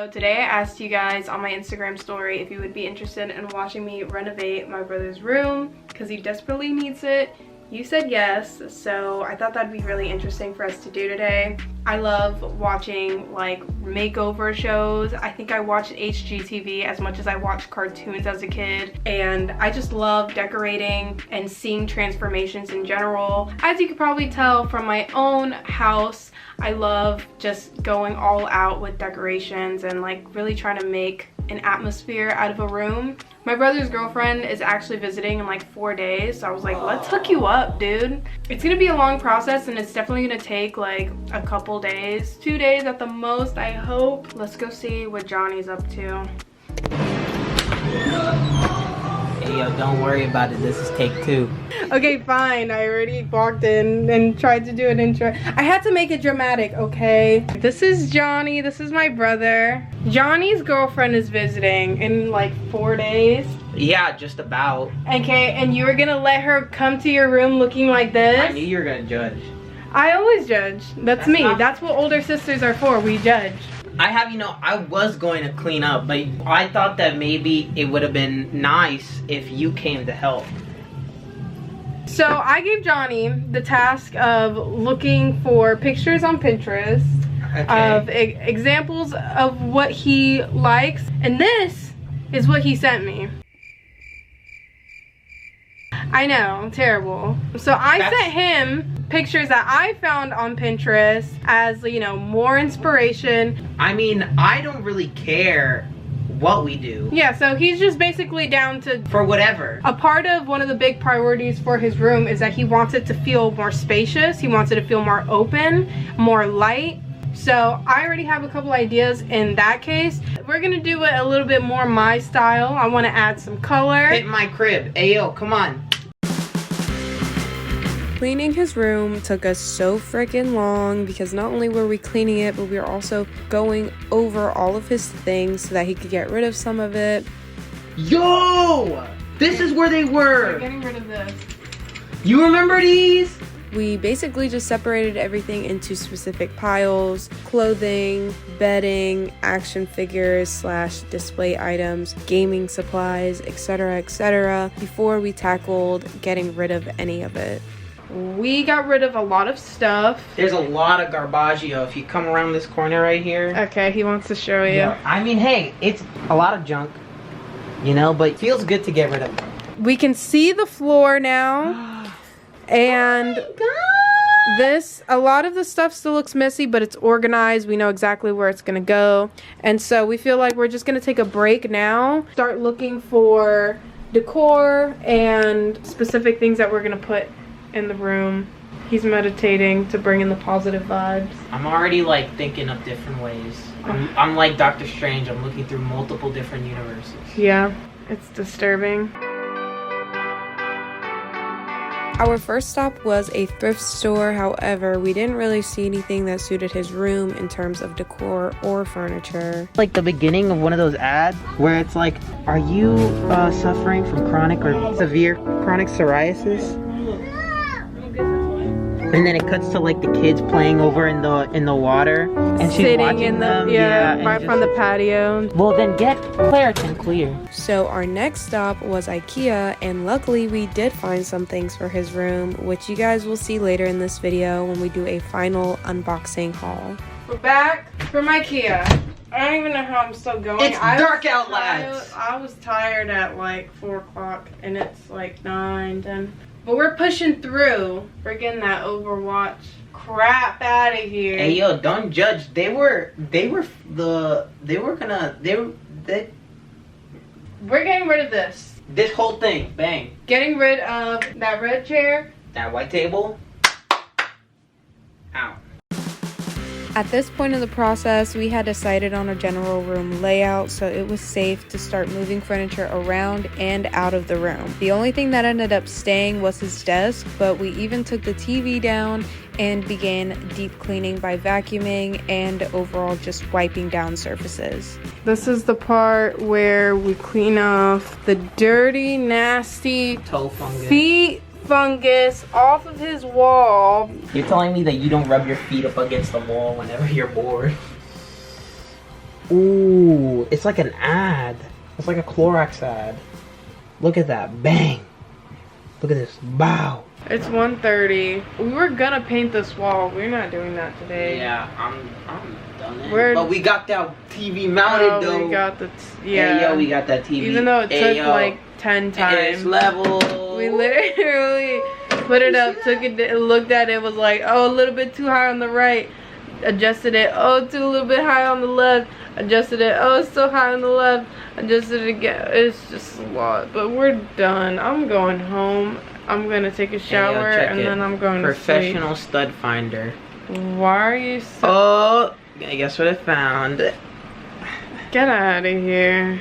So today I asked you guys on my Instagram story if you would be interested in watching me renovate my brother's room because he desperately needs it. You said yes, so I thought that'd be really interesting for us to do today. I love watching like makeover shows. I think I watched HGTV as much as I watched cartoons as a kid, and I just love decorating and seeing transformations in general. As you could probably tell from my own house, I love just going all out with decorations and like really trying to make an atmosphere out of a room. My brother's girlfriend is actually visiting in like 4 days, so I was like, let's hook you up, dude. It's gonna be a long process and it's definitely gonna take like a couple days, 2 days at the most, I hope. Let's go see what Johnny's up to. Hey, yo, don't worry about it. This is take 2. Okay, fine. I already walked in and tried to do an intro. I had to make it dramatic, okay? This is Johnny. This is my brother. Johnny's girlfriend is visiting in like 4 days. Yeah, just about. Okay, and you were gonna let her come to your room looking like this? I knew you were gonna judge. I always judge. That's me. not- That's what older sisters are for. We judge. I was going to clean up, but I thought that maybe it would have been nice if you came to help. So I gave Johnny the task of looking for pictures on Pinterest of examples of what he likes, and this is what he sent me. I know, terrible. So I sent him pictures that I found on Pinterest as, you know, more inspiration. I mean, I don't really care what we do. Yeah, so he's just basically down to... For whatever. A part of one of the big priorities for his room is that he wants it to feel more spacious. He wants it to feel more open, more light. So I already have a couple ideas in that case. We're gonna do it a little bit more my style. I want to add some color. Hit my crib. Hey, yo, come on. Cleaning his room took us so freaking long because not only were we cleaning it, but we were also going over all of his things so that he could get rid of some of it. Yo! This is where they were. We're getting rid of this. You remember these? We basically just separated everything into specific piles: clothing, bedding, action figures / display items, gaming supplies, etc., before we tackled getting rid of any of it. We got rid of a lot of stuff. There's a lot of garbaggio if you come around this corner right here. Okay, he wants to show you. Yeah, I mean, hey, it's a lot of junk, you know, but it feels good to get rid of them. We can see the floor now. And a lot of the stuff still looks messy, but it's organized. We know exactly where it's gonna go. And so we feel like we're just gonna take a break now, start looking for decor and specific things that we're gonna put in the room. He's meditating to bring in the positive vibes. I'm already like thinking of different ways. I'm like Dr. Strange. I'm looking through multiple different universes. Yeah, it's disturbing. Our first stop was a thrift store. However, we didn't really see anything that suited his room in terms of decor or furniture. Like the beginning of one of those ads where it's like, are you suffering from chronic or severe chronic psoriasis? And then it cuts to like the kids playing over in the water, and she's sitting watching in the them. right from the patio. Well, then get Claritin Clear. So our next stop was IKEA, and luckily we did find some things for his room, which you guys will see later in this video when we do a final unboxing haul. We're back from IKEA. I don't even know how I'm still going. It's dark out, lads. I was tired at like 4 o'clock, and it's like 9, 10. But we're pushing through. We're getting that Overwatch crap out of here. Hey, yo, don't judge. We're getting rid of this. This whole thing, bang. Getting rid of that red chair. That white table. Ow. At this point in the process, we had decided on a general room layout, so it was safe to start moving furniture around and out of the room. The only thing that ended up staying was his desk, but we even took the TV down and began deep cleaning by vacuuming and overall just wiping down surfaces. This is the part where we clean off the dirty, nasty Toe fungus. feet fungus off of his wall. You're telling me that you don't rub your feet up against the wall whenever you're bored? Ooh, it's like an ad. It's like a Clorox ad. Look at that. Bang. Look at this. Bow. It's 1:30. We were gonna paint this wall. We're not doing that today. Yeah, I'm done it. But We're- we got that TV mounted though. We got the Yeah. Hey, yo, we got that TV. Even though it Hey, took yo. like 10 times. It's level. We literally put it up, took it, looked at it, was like, oh, a little bit too high on the right. Adjusted it. Oh, too a little bit high on the left. Adjusted it. Oh, it's so high on the left. Adjusted it again. It's just a lot. But we're done. I'm going home. I'm gonna take a shower and then I'm going to sleep. Professional stud finder. Why are you so... Oh, I guess what I found. Get out of here.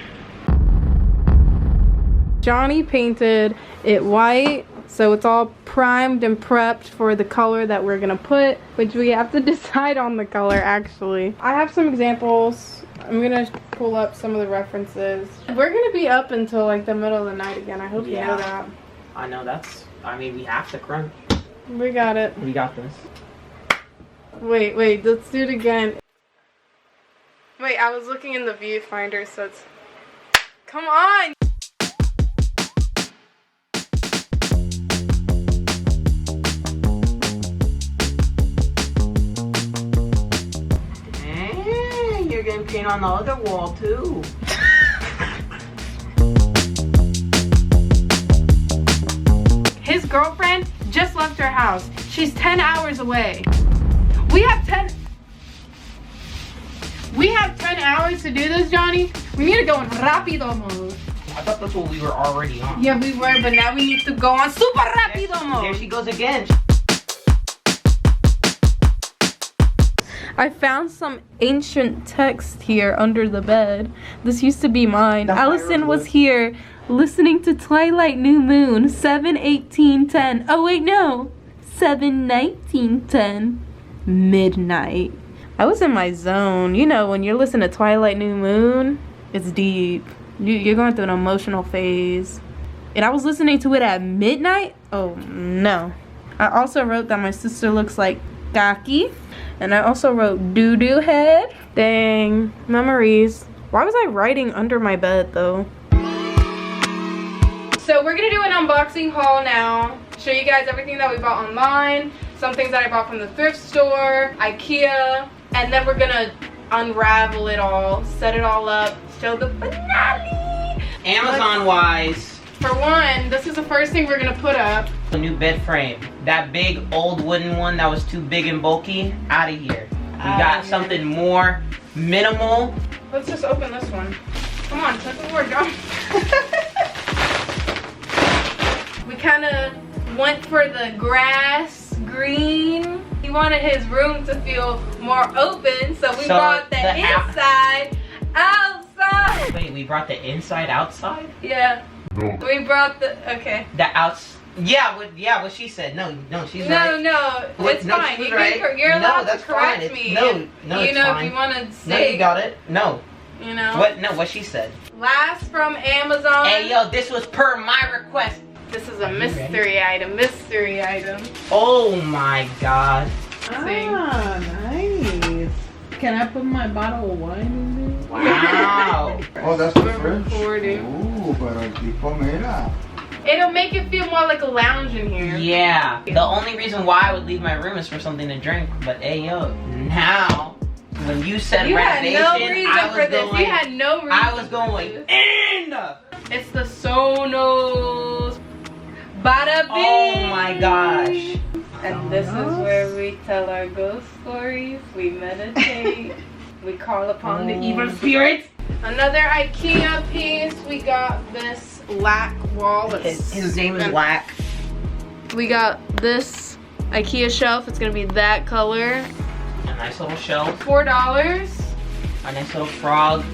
Johnny painted it white, so it's all primed and prepped for the color that we're gonna put, which we have to decide on the color actually. I have some examples. I'm gonna pull up some of the references. We're gonna be up until like the middle of the night again. I hope you know that. I know I mean, we have to crunch. We got it. We got this. Wait, let's do it again. Wait, I was looking in the viewfinder, so it's... Come on! Hey, you're getting paint on the other wall too. His girlfriend just left her house. She's 10 hours away. We have 10 hours to do this, Johnny. We need to go in rapido mode. I thought that's what we were already on. Yeah, we were, but now we need to go on super rapido mode. There she goes again. I found some ancient text here under the bed. This used to be mine. Allison was here listening to Twilight New Moon 7:18:10. Oh wait, no. 7:19:10. Midnight. I was in my zone. You know, when you're listening to Twilight New Moon, it's deep. You're going through an emotional phase. And I was listening to it at midnight? Oh no. I also wrote that my sister looks like Gaki. And I also wrote doo-doo head. Dang. Memories. Why was I writing under my bed though? So we're gonna do an unboxing haul now. Show you guys everything that we bought online. Some things that I bought from the thrift store, IKEA. And then we're gonna unravel it all, set it all up, show the finale. Amazon wise. For one, this is the first thing we're gonna put up. A new bed frame. That big old wooden one that was too big and bulky, out of here. We got something more minimal. Let's just open this one. Come on, put the word down. We kind of went for the grass green. He wanted his room to feel more open, so we brought the inside outside. Wait, we brought the inside outside? Yeah. No. We brought the, okay. The outs. Yeah, what she said. No, she's right. No, it's fine. You're allowed to correct me. No, you it's know, fine. if you want to say. No, you got it. No. You know. What? No, what she said. Last from Amazon. Hey, yo, this was per my request. This is a mystery item. Mystery item. Oh my god. Ah, nice. Can I put my bottle of wine in there? Wow. Oh, that's the We're French. recording. Ooh, pero el tipo, mira. It'll make it feel more like a lounge in here. Yeah. The only reason why I would leave my room is for something to drink. But hey, yo, now when you said You had renovation, no reason for this. going, You had no reason. I was going in. It's the Sonos. Bada bing. Oh my gosh. And this is where we tell our ghost stories. We meditate. We call upon the evil spirits. Another IKEA piece. We got this lac wall. His name is Lack. We got this IKEA shelf. It's gonna be that color. A nice little shelf. $4. A nice little frog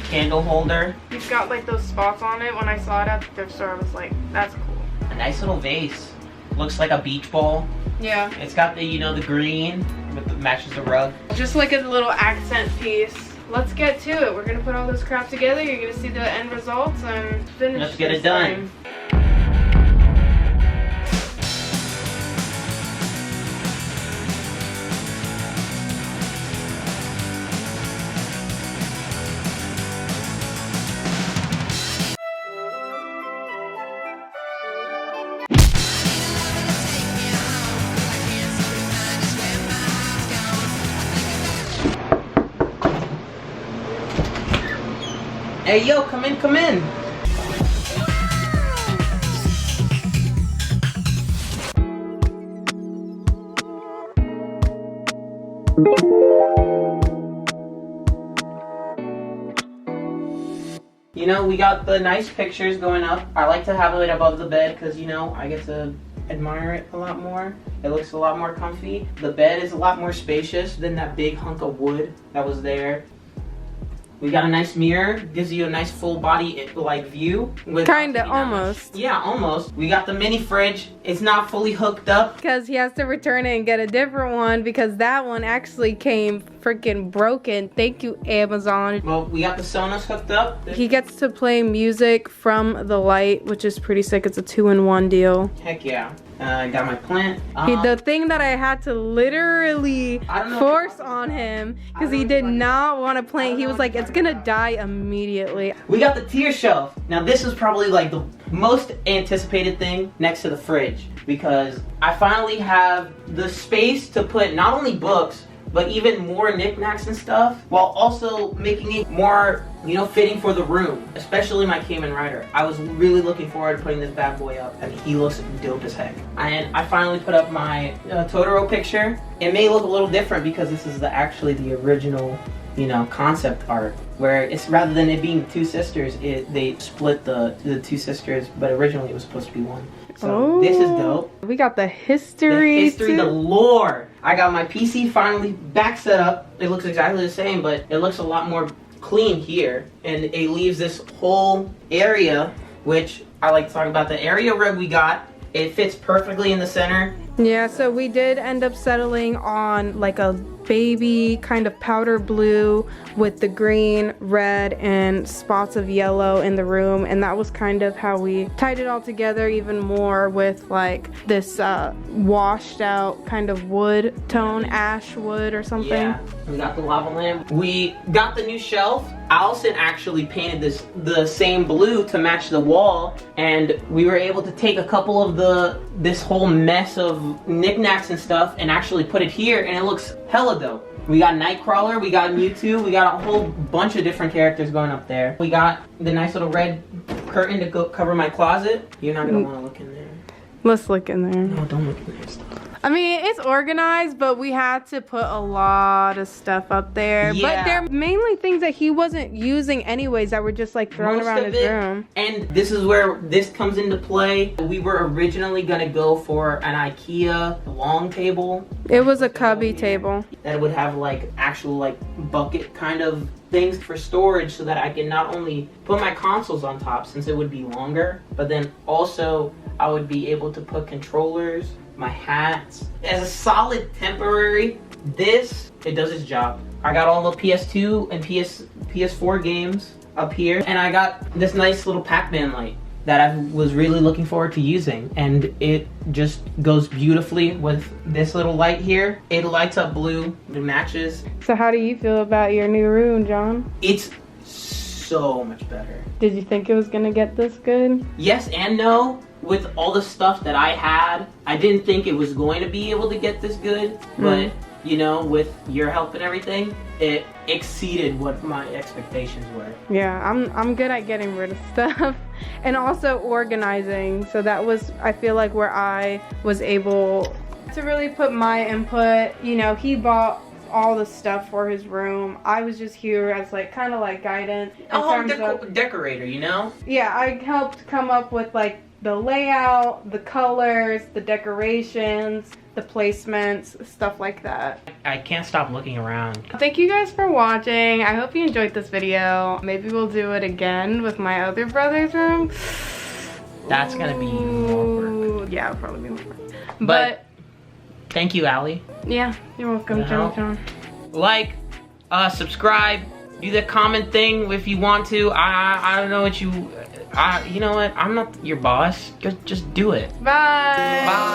candle holder. It's got like those spots on it. When I saw it at the thrift store, I was like, that's cool. A nice little vase. Looks like a beach ball. Yeah. It's got the, you know, the green with the matches the rug. Just like a little accent piece. Let's get to it. We're gonna put all this crap together. You're gonna see the end results and finish. Let's get this it done. thing. Hey, yo, come in, come in. You know, we got the nice pictures going up. I like to have it above the bed because, you know, I get to admire it a lot more. It looks a lot more comfy. The bed is a lot more spacious than that big hunk of wood that was there. We got a nice mirror, gives you a nice full body like view. Kinda, almost. Yeah, almost. We got the mini fridge. It's not fully hooked up. Because he has to return it and get a different one because that one actually came freaking broken. Thank you, Amazon. Well, we got the Sonos hooked up. He gets to play music from the light, which is pretty sick. It's a 2-in-1 deal. Heck yeah. I got my plant. The thing that I had to literally force on him because he did not want to play. He was like, it's gonna die immediately. We got the tier shelf. Now this is probably like the most anticipated thing next to the fridge because I finally have the space to put not only books but even more knickknacks and stuff while also making it more, you know, fitting for the room, especially my Kamen Rider. I was really looking forward to putting this bad boy up and he looks dope as heck. And I finally put up my Totoro picture. It may look a little different because this is actually the original, you know, concept art where it's rather than it being two sisters, they split the two sisters, but originally it was supposed to be one. So this is dope. We got the history. The lore. I got my PC finally back set up. It looks exactly the same, but it looks a lot more clean here. And it leaves this whole area, which I like to talk about the area rug we got. It fits perfectly in the center. Yeah, so we did end up settling on like a baby kind of powder blue with the green, red, and spots of yellow in the room, and that was kind of how we tied it all together even more with like this washed out kind of wood tone, ash wood or something. Yeah, we got the lava lamp. We got the new shelf. Allison actually painted the same blue to match the wall, and we were able to take a couple of this whole mess of knickknacks and stuff and actually put it here, and it looks hella dope. We got Nightcrawler, we got Mewtwo, we got a whole bunch of different characters going up there. We got the nice little red curtain to go cover my closet. You're not gonna want to look in there. Let's look in there. No, don't look in there. Stop. I mean, it's organized, but we had to put a lot of stuff up there. Yeah. But they're mainly things that he wasn't using anyways that were just like thrown around his room. And this is where this comes into play. We were originally gonna go for an IKEA long table. It was a cubby table. That would have like actual like bucket kind of things for storage so that I can not only put my consoles on top since it would be longer, but then also I would be able to put controllers, my hats. As a solid temporary, it does its job. I got all the PS2 and PS4 games up here, and I got this nice little Pac-Man light that I was really looking forward to using, and it just goes beautifully with this little light here. It lights up blue, it matches. So how do you feel about your new room, John? It's so much better. Did you think it was gonna get this good? Yes and no. With all the stuff that I had, I didn't think it was going to be able to get this good, but you know, with your help and everything, it exceeded what my expectations were. Yeah, I'm good at getting rid of stuff and also organizing. So that was, I feel like, where I was able to really put my input. You know, he bought all the stuff for his room. I was just here as like kind of like guidance. A home decorator, you know? Yeah, I helped come up with like the layout, the colors, the decorations, the placements, stuff like that. I can't stop looking around. Thank you guys for watching. I hope you enjoyed this video. Maybe we'll do it again with my other brother's room. That's gonna be more work. Yeah, it'll probably be more work. But thank you, Allie. Yeah, you're welcome, John. Like, subscribe, do the comment thing if you want to. I don't know what you know what? I'm not your boss. Just do it. Bye. Bye.